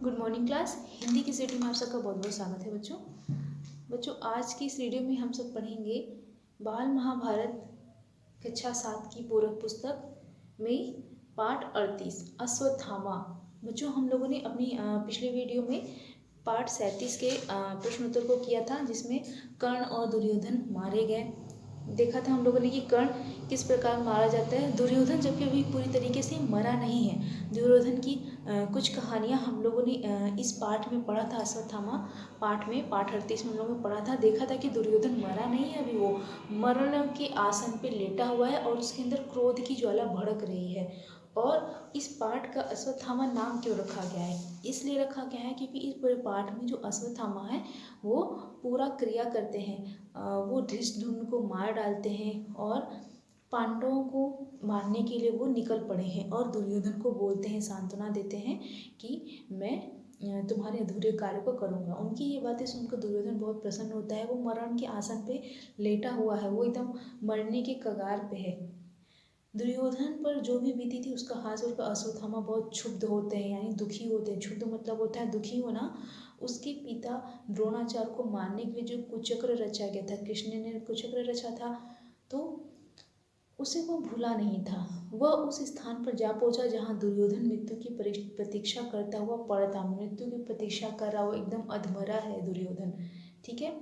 Good morning class. Hindi की CD में आप सबका बहुत बहुत स्वागत है बच्चों आज की इस वीडियो में हम सब पढ़ेंगे बाल महाभारत कक्षा 7 की पूरक पुस्तक में पाठ 38 अश्वत्थामा। बच्चों हम लोगों ने अपनी पिछले वीडियो में पाठ 37 के प्रश्नोत्तर को किया था, जिसमें कर्ण और दुर्योधन मारे गए। देखा था हम लोगों ने कि कर्ण किस प्रकार मारा जाता है, दुर्योधन जबकि अभी पूरी तरीके से मरा नहीं है। दुर्योधन की कुछ कहानियाँ हम लोगों ने इस पाठ में पढ़ा था, अश्वत्थामा पाठ में, पाठ 38 में हम लोगों ने पढ़ा था। देखा था कि दुर्योधन मरा नहीं है, अभी वो मरण के आसन पे लेटा हुआ है और उसके अंदर क्रोध की ज्वाला भड़क रही है। और इस पाठ का अश्वत्थामा नाम क्यों रखा गया है? इसलिए रखा गया है क्योंकि इस पूरे पाठ में जो अश्वत्थामा है वो पूरा क्रिया करते हैं, वो धृष्टद्युम्न को मार डालते हैं और पांडवों को मारने के लिए वो निकल पड़े हैं और दुर्योधन को बोलते हैं, सांत्वना देते हैं कि मैं तुम्हारे अधूरे कार्य को करूँगा। उनकी ये बातें सुनकर दुर्योधन बहुत प्रसन्न होता है। वो मरण के आसन पे लेटा हुआ है, वो एकदम मरने के कगार पे है। दुर्योधन पर जो भी बीती थी उसका हास और अश्वत्थामा बहुत क्षुब्ध होते हैं, यानी दुखी होते हैं। क्षुब्ध मतलब होता है दुखी होना। उसके पिता द्रोणाचार्य को मारने के लिए जो कुचक्र रचा गया था, कृष्ण ने कुचक्र रचा था, तो उसे वो भूला नहीं था। वह उस स्थान पर जा पहुंचा जहाँ दुर्योधन मृत्यु की प्रतीक्षा करता हुआ पड़ा था। मृत्यु की प्रतीक्षा कर रहा, वो एकदम अधमरा है दुर्योधन। ठीक है।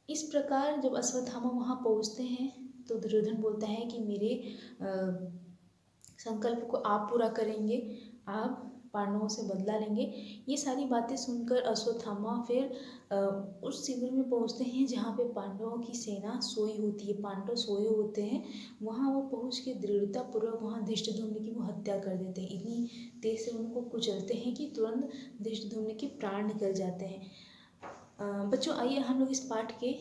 इस प्रकार जब अश्वत्थामा वहाँ पहुँचते हैं तो दुर्योधन बोलता है कि मेरे संकल्प को आप पूरा करेंगे, आप पांडवों से बदला लेंगे। ये सारी बातें सुनकर अश्वत्थामा फिर उस शिविर में पहुंचते हैं जहाँ पे पांडवों की सेना सोई होती है, पांडव सोए होते हैं। वहाँ वो पहुँच के दृढ़तापूर्वक वहाँ धृष्टद्युम्न की वो हत्या कर देते हैं। इतनी तेज से उनको कुचलते हैं कि तुरंत धृष्टद्युम्न के प्राण निकल जाते हैं। बच्चों आइए हम लोग इस पाठ के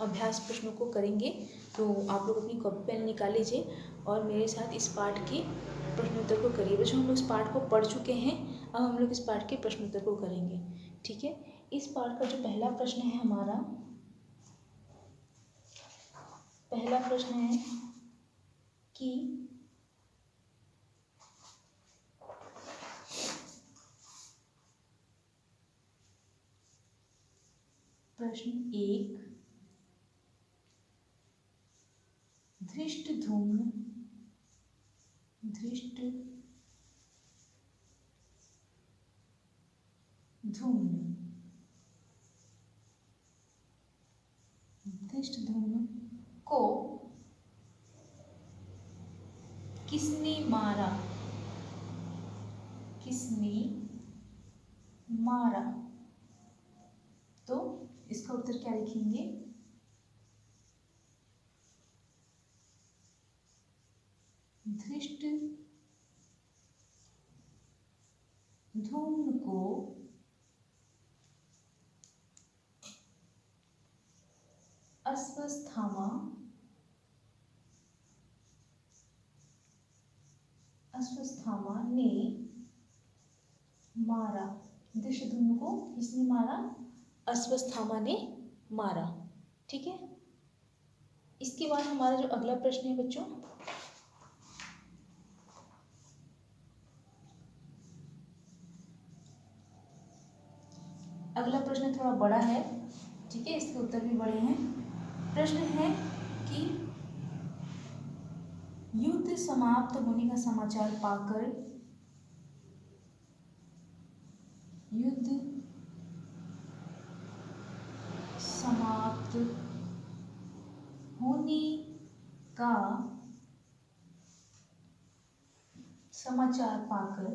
अभ्यास प्रश्नों को करेंगे। तो आप लोग अपनी कॉपी पेन निकाल लीजिए और मेरे साथ इस पाठ के प्रश्नोत्तर को करिए। बच्चों हम लोग इस पाठ को पढ़ चुके हैं, अब हम लोग इस पाठ के प्रश्नोत्तर को करेंगे। ठीक है। इस पाठ का जो पहला प्रश्न है हमारा, पहला प्रश्न है कि प्रश्न 1, धृष्टद्युम्न को किसने मारा? किसने मारा? तो इसका उत्तर क्या लिखेंगे? धृष्टद्युम्न को अश्वत्थामा ने मारा। धृष्टद्युम्न को किसने मारा? अश्वत्थामा ने मारा। ठीक है। इसके बाद हमारा जो अगला प्रश्न है बच्चों, अगला प्रश्न थोड़ा बड़ा है। ठीक है, इसके उत्तर भी बड़े हैं। प्रश्न है कि युद्ध समाप्त होने का समाचार पाकर युद्ध समाप्त होने का समाचार पाकर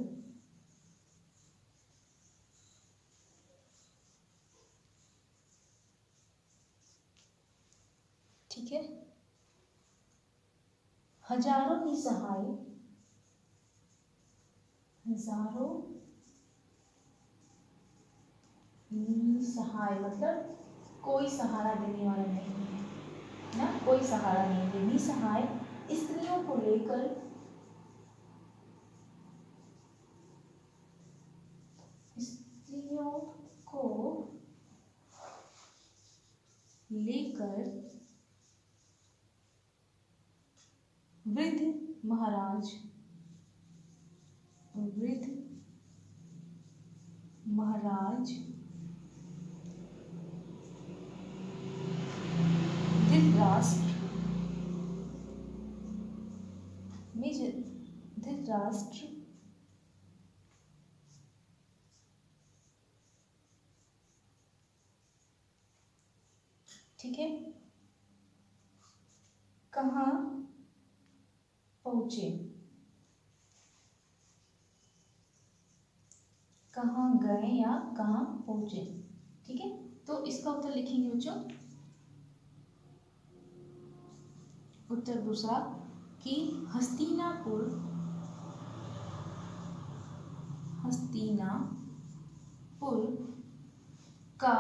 ठीक है, हजारों निसहाय मतलब कोई सहारा देने वाला नहीं है ना, कोई सहारा नहीं है। निसहाय स्त्रियों को लेकर वृद्ध महाराज धृतराष्ट्र में धृतराष्ट्र ठीक है कहाँ पहुंचे, कहाँ गए या कहाँ पहुंचे। ठीक है, तो इसका उत्तर लिखेंगे बच्चों। उत्तर दूसरा कि हस्तिनापुर का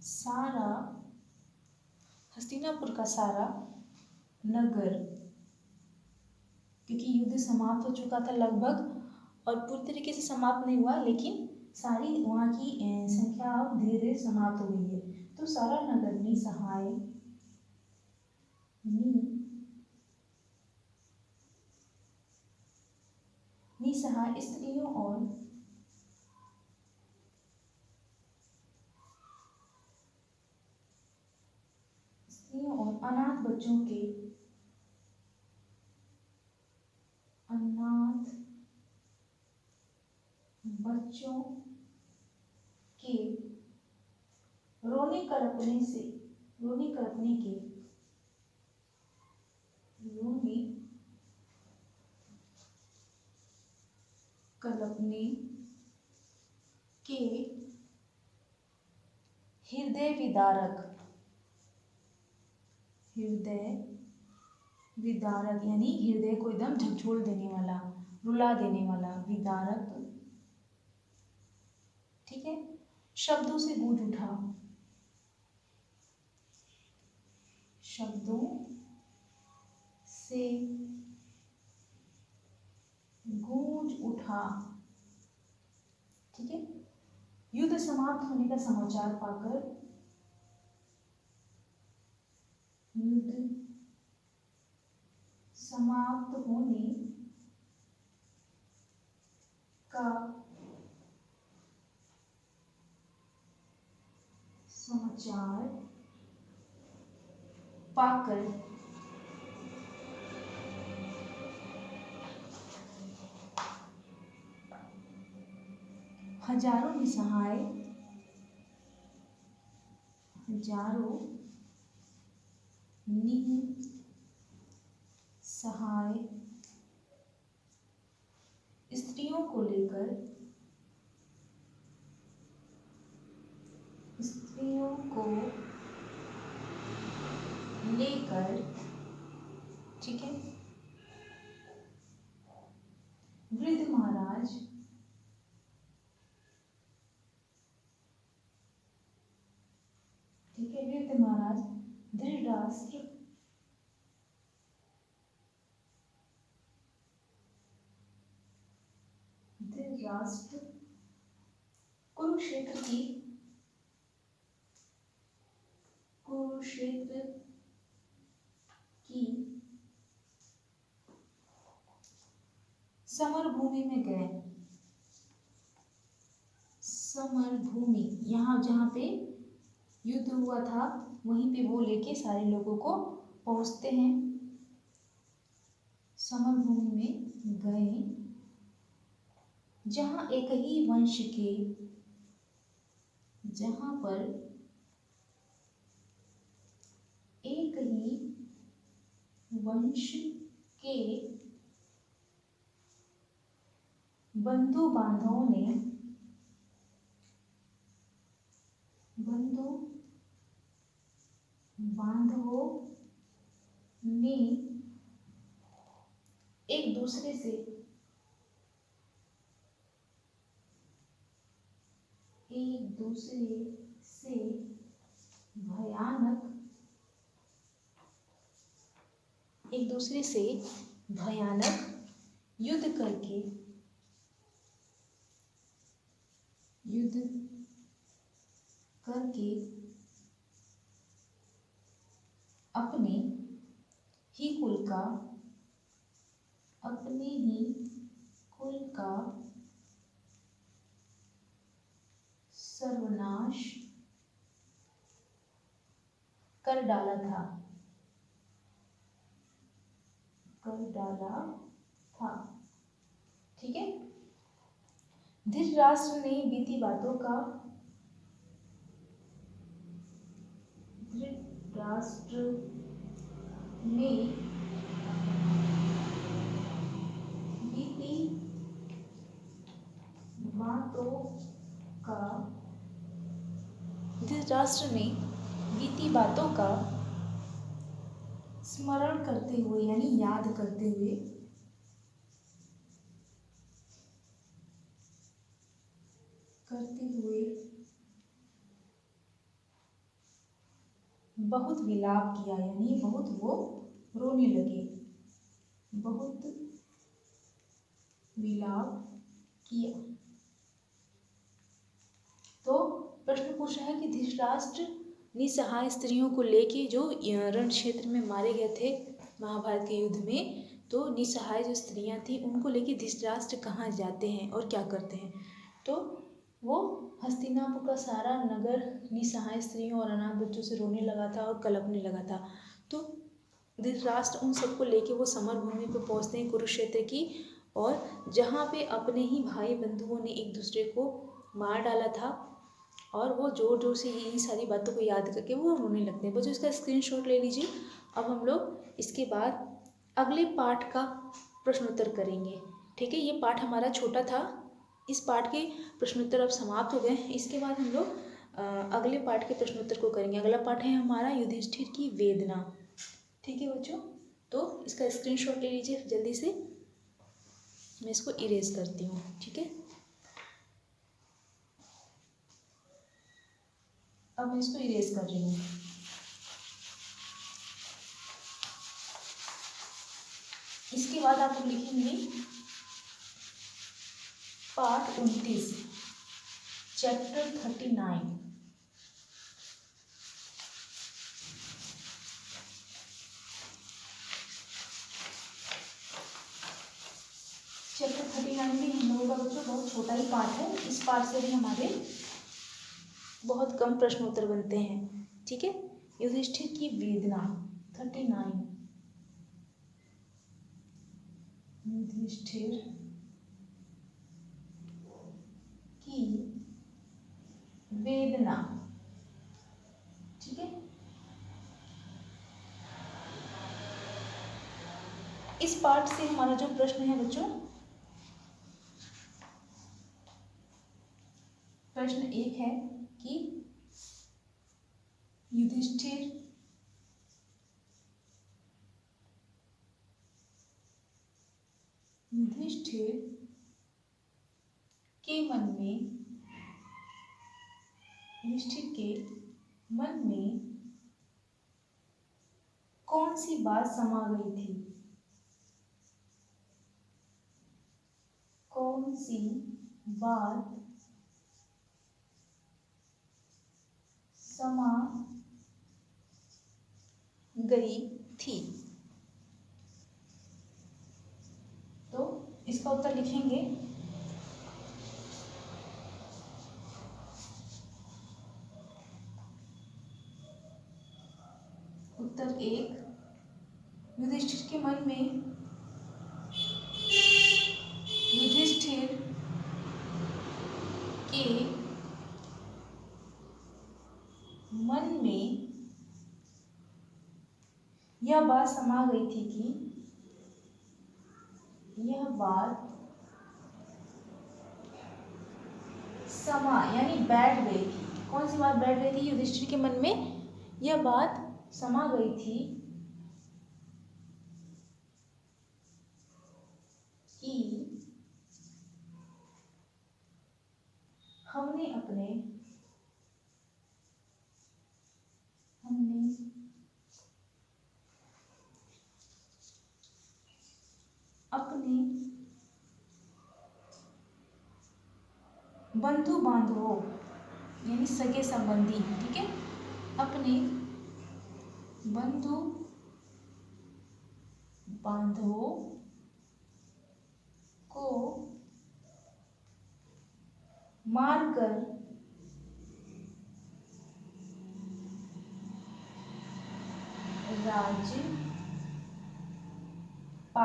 सारा हस्तिनापुर का सारा नगर, क्योंकि युद्ध समाप्त हो चुका था लगभग, और पूरी तरीके से समाप्त नहीं हुआ, लेकिन सारी वहाँ की संख्या अब धीरे धीरे समाप्त हो गई है। तो सारा नगर निसहाय स्त्रियों और अनाथ बच्चों के रोने कलपने के हृदय विदारक यानी हृदय को एकदम झकझोर देने वाला, रुला देने वाला, विदारक। ठीक है, शब्दों से गूंज उठा। ठीक है, युद्ध समाप्त होने का समाचार पाकर युद्ध समाप्त होने का समाचार पाकर हजारों निसहाय स्त्रियों को लेकर ठीक है, वृद्ध महाराज धृतराष्ट्र कुरुक्षेत्र की समर भूमि में गए। समर भूमि यहाँ जहाँ पे युद्ध हुआ था वहीं पे वो लेके सारे लोगों को पहुंचते हैं। समर भूमि में गए जहाँ एक ही वंश के बंधु बांधवों ने एक दूसरे से भयानक युद्ध करके अपने ही कुल का विनाश कर डाला था, ठीक है। धृतराष्ट्र ने बीती बातों का धृतराष्ट्र ने बीती बातों का स्मरण करते हुए यानी याद करते हुए बहुत विलाप किया, यानी बहुत वो रोने लगे, बहुत विलाप किया। तो प्रश्न पूछ रहा है कि धृतराष्ट्र निसहाय स्त्रियों को लेके जो रण क्षेत्र में मारे गए थे महाभारत के युद्ध में, तो निसहाय जो स्त्रियां थी उनको लेके धृतराष्ट्र कहाँ जाते हैं और क्या करते हैं। तो वो हस्तिनापुर का सारा नगर निसहाय स्त्रियों और अनाथ बच्चों से रोने लगा था और कलपने लगा था। तो धृतराष्ट्र उन सबको लेके वो समर भूमि पर पहुँचते हैं कुरुक्षेत्र की, और जहाँ पे अपने ही भाई बंधुओं ने एक दूसरे को मार डाला था, और वो जोर जोर से यही सारी बातों को याद करके वो रोने लगते हैं। बच्चों इसका स्क्रीनशॉट ले लीजिए। अब हम लोग इसके बाद अगले पाठ का प्रश्नोत्तर करेंगे, ठीक है। ये पाठ हमारा छोटा था, इस पाठ के प्रश्नोत्तर अब समाप्त हो गए। इसके बाद हम लोग अगले पाठ के प्रश्नोत्तर को करेंगे। अगला पाठ है हमारा युधिष्ठिर की वेदना, ठीक है बच्चों। तो इसका स्क्रीनशॉट ले लीजिए जल्दी से, मैं इसको इरेज करती हूँ, ठीक है। अब मैं इसको इरेज कर रही हूँ। इसके बाद आप लोग लिखेंगे पाठ 29 चैप्टर 39। चैप्टर 39 में हम लोगों का बच्चों बहुत छोटा ही पाठ है। इस पाठ से भी हमारे बहुत कम प्रश्न उत्तर बनते हैं, ठीक है। युधिष्ठिर की वेदना 39। युधिष्ठिर की वेदना, ठीक है। इस पाठ से हमारा जो प्रश्न है बच्चों, प्रश्न 1 है कि युधिष्ठिर के मन में, युधिष्ठिर के मन में कौन सी बात समा गई थी, कौन सी बात समा गई थी। तो इसका उत्तर लिखेंगे उत्तर 1, युधिष्ठिर के मन में, युधिष्ठिर के मन में यह बात समा गई थी कि, यह बात समा यानी बैठ गई थी। कौन सी बात बैठ गई थी युधिष्ठिर के मन में? यह बात समा गई थी कि हमने अपने बंधु बांधवों यानी सगे संबंधी, ठीक है, अपने बंधु बांधवों को मारकर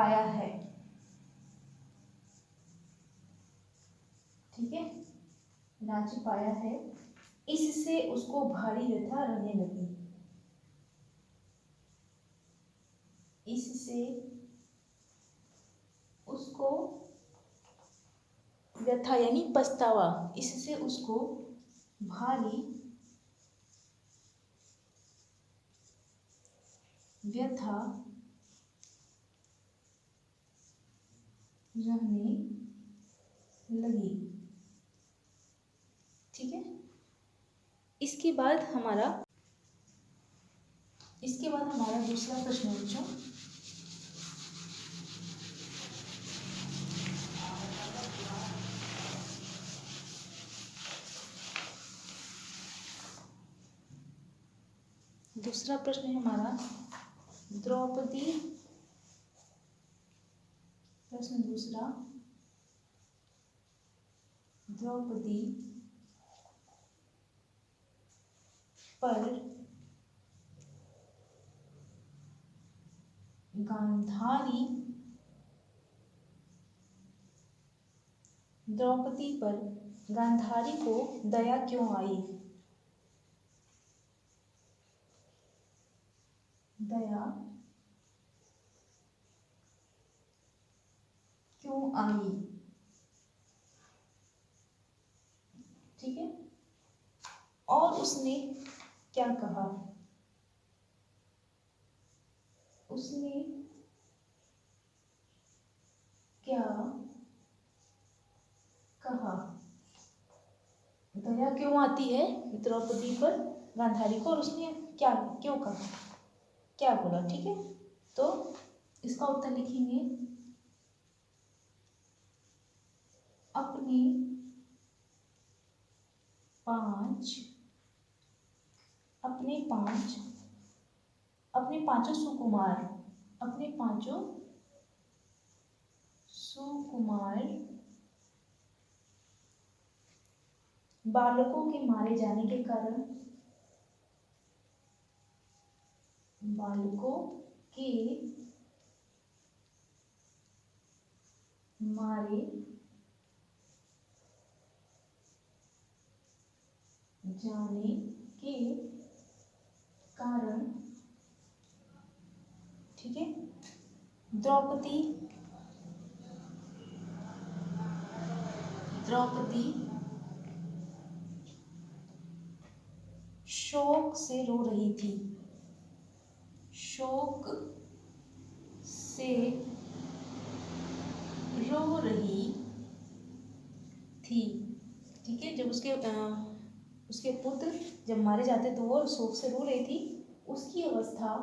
पाया है। ठीक है, राज्य पाया है, इससे उसको भारी व्यथा रहने लगी। इससे उसको व्यथा यानी पछतावा, इससे उसको भारी व्यथा रहने लगी। ठीक है, इसके बाद हमारा दूसरा प्रश्न है बच्चों। दूसरा प्रश्न है हमारा द्रौपदी, प्रश्न दूसरा, द्रौपदी पर गांधारी, द्रौपदी पर गांधारी को दया क्यों आई? दया क्यों आई? ठीक है, और उसने क्या कहा? उसने क्या कहा? दया क्यों आती है द्रौपदी पर गांधारी को, और उसने क्या क्यों कहा, क्या बोला? ठीक है, तो इसका उत्तर लिखेंगे अपने पांचों सुकुमार बालकों के मारे जाने के कारण, बालकों के मारे जाने के कारण, ठीक है, द्रौपदी शोक से रो रही थी। शोक से रो रही थी। ठीक है, जब उसके पुत्र जब मारे जाते तो वो शोक से रो रही थी। उसकी अवस्था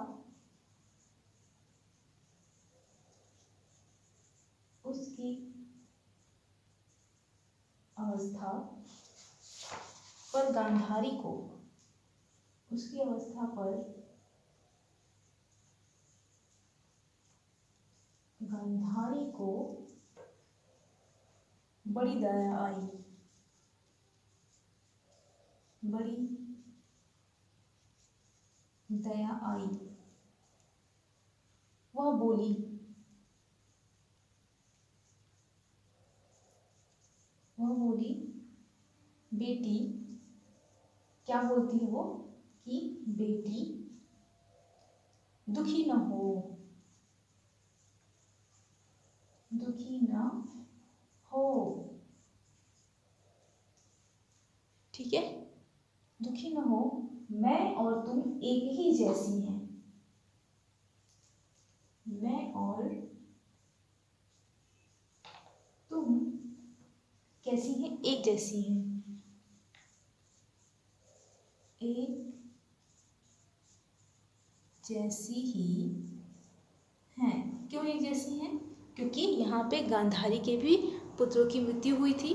पर गांधारी को, उसकी अवस्था पर गांधारी को बड़ी दया आई। बड़ी दया आई। वह बोली, बेटी, क्या बोलती है वो कि बेटी दुखी न हो, दुखी न हो। ठीक है, दुखी न हो, मैं और तुम एक ही जैसी हैं। मैं और तुम कैसी हैं? एक जैसी हैं। एक जैसी ही हैं। क्यों एक जैसी हैं? क्योंकि यहाँ पे गांधारी के भी पुत्रों की मृत्यु हुई थी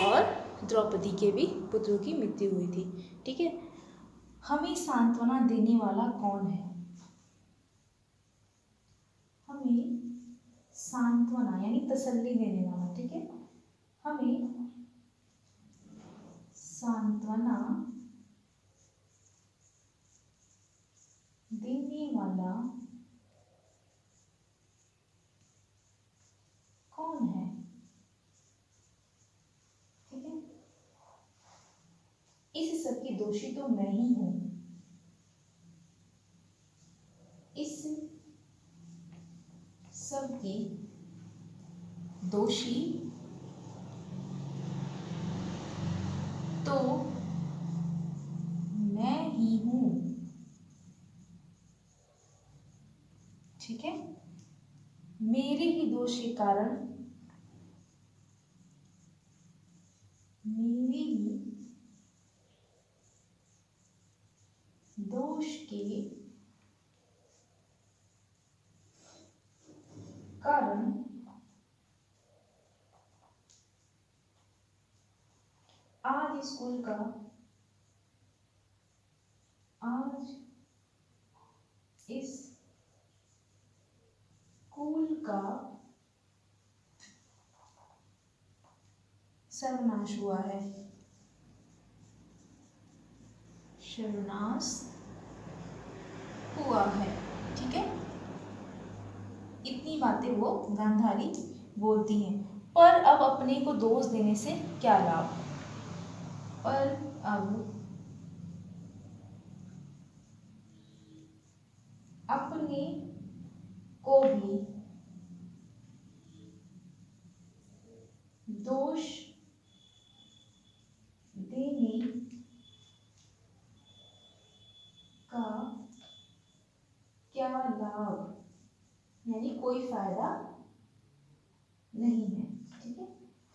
और द्रौपदी के भी पुत्रों की मृत्यु हुई थी। ठीक है, हमें सांत्वना देने वाला कौन है? हमें सांत्वना यानी तसल्ली देने वाला। ठीक है, हमें सांत्वना देने वाला सब की दोषी तो मैं ही हूं, इस सब की दोषी तो मैं ही हूं। ठीक है, मेरे ही दोष के कारण, मेरे ही दोष के कारण आज स्कूल का, आज इस स्कूल का सर्वनाश हुआ है, सर्वनाश हुआ है। ठीक है, इतनी बातें वो गांधारी बोलती हैं। पर अब अपने को दोष देने से क्या लाभ, पर अब अपने को भी दोष देने का क्या लाभ, यानी कोई फायदा नहीं है। ठीक है,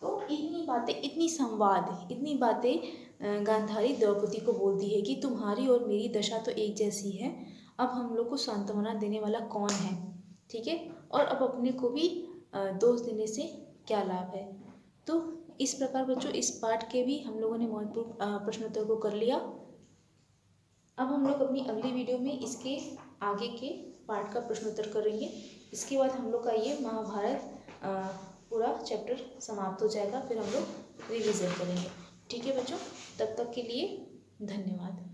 तो इतनी बातें, इतनी संवाद, इतनी बातें गांधारी द्रौपदी को बोलती है कि तुम्हारी और मेरी दशा तो एक जैसी है, अब हम लोग को सांत्वना देने वाला कौन है। ठीक है, और अब अपने को भी दोष देने से क्या लाभ है। तो इस प्रकार बच्चों इस पाठ के भी हम लोगों ने महत्वपूर्ण प्रश्नोत्तर को कर लिया। अब हम लोग अपनी अगली वीडियो में इसके आगे के पाठ का प्रश्नोत्तर करेंगे। इसके बाद हम लोग का ये महाभारत पूरा चैप्टर समाप्त हो जाएगा, फिर हम लोग रिवीजन करेंगे। ठीक है बच्चों, तब तक के लिए धन्यवाद।